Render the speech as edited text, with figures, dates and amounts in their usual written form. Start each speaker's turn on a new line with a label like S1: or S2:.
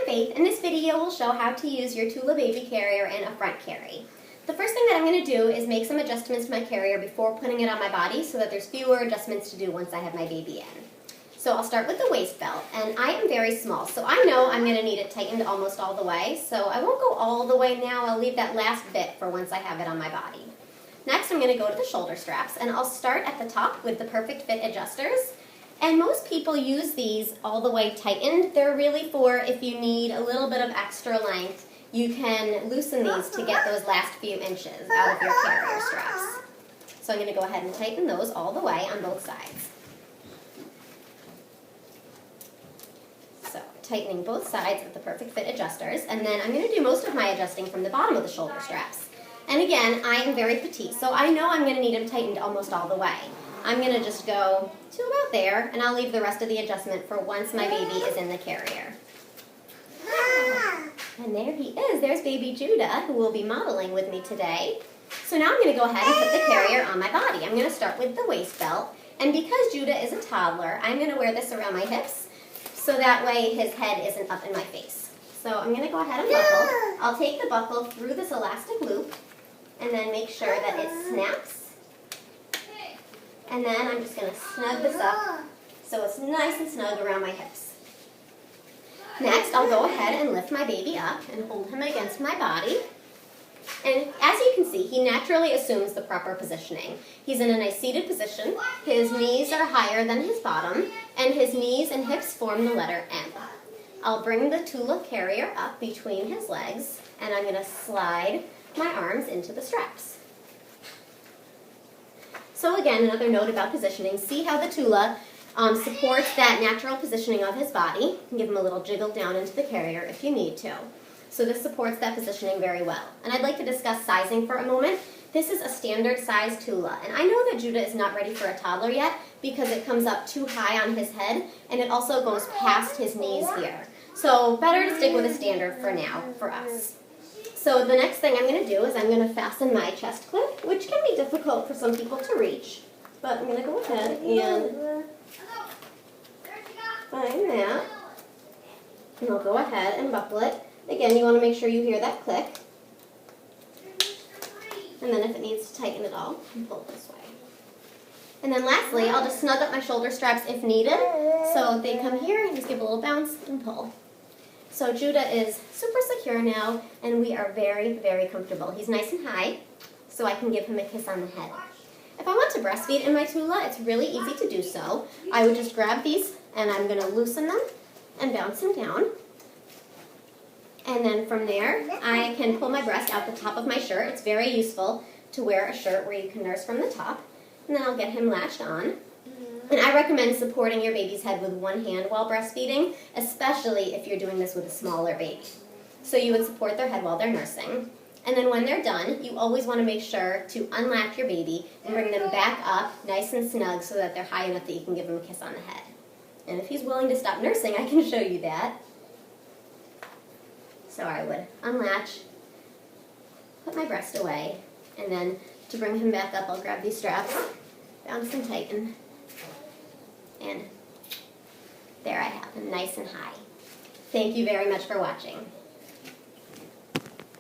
S1: Faith. In this video, we'll show how to use your Tula Baby Carrier in a front carry. The first thing that I'm going to do is make some adjustments to my carrier before putting it on my body so that there's fewer adjustments to do once I have my baby in. So I'll start with the waist belt, and I am very small, so I know I'm going to need it tightened almost all the way, so I won't go all the way now. I'll leave that last bit for once I have it on my body. Next, I'm going to go to the shoulder straps, and I'll start at the top with the Perfect Fit adjusters. And most people use these all the way tightened. They're really for if you need a little bit of extra length, you can loosen these to get those last few inches out of your carrier straps. So I'm going to go ahead and tighten those all the way on both sides. So tightening both sides with the Perfect Fit adjusters, and then I'm going to do most of my adjusting from the bottom of the shoulder straps. And again, I am very petite, so I know I'm going to need them tightened almost all the way. I'm going to just go to about there, and I'll leave the rest of the adjustment for once my baby is in the carrier. And there he is. There's baby Judah, who will be modeling with me today. So now I'm going to go ahead and put the carrier on my body. I'm going to start with the waist belt, and because Judah is a toddler, I'm going to wear this around my hips, so that way his head isn't up in my face. So I'm going to go ahead and buckle. I'll take the buckle through this elastic loop, and then make sure that it snaps. And then I'm just going to snug this up so it's nice and snug around my hips. Next, I'll go ahead and lift my baby up and hold him against my body. And as you can see, he naturally assumes the proper positioning. He's in a nice seated position, his knees are higher than his bottom, and his knees and hips form the letter M. I'll bring the Tula carrier up between his legs, and I'm going to slide my arms into the straps. So again, another note about positioning. See how the Tula supports that natural positioning of his body. You can give him a little jiggle down into the carrier if you need to. So this supports that positioning very well. And I'd like to discuss sizing for a moment. This is a standard size Tula, and I know that Judah is not ready for a toddler yet because it comes up too high on his head, and it also goes past his knees here. So better to stick with a standard for now for us. So the next thing I'm going to do is I'm going to fasten my chest clip, which can be difficult for some people to reach. But I'm going to go ahead and find that. And I'll go ahead and buckle it. Again, you want to make sure you hear that click. And then if it needs to tighten it all, pull it this way. And then lastly, I'll just snug up my shoulder straps if needed. So they come here and just give a little bounce and pull. So Judah is super secure now, and we are very, very comfortable. He's nice and high, so I can give him a kiss on the head. If I want to breastfeed in my Tula, it's really easy to do so. I would just grab these, and I'm going to loosen them and bounce them down. And then from there, I can pull my breast out the top of my shirt. It's very useful to wear a shirt where you can nurse from the top. And then I'll get him latched on. And I recommend supporting your baby's head with one hand while breastfeeding, especially if you're doing this with a smaller baby. So you would support their head while they're nursing. And then when they're done, you always want to make sure to unlatch your baby and bring them back up nice and snug so that they're high enough that you can give them a kiss on the head. And if he's willing to stop nursing, I can show you that. So I would unlatch, put my breast away, and then to bring him back up, I'll grab these straps, bounce and tighten. And there I have him, nice and high. Thank you very much for watching.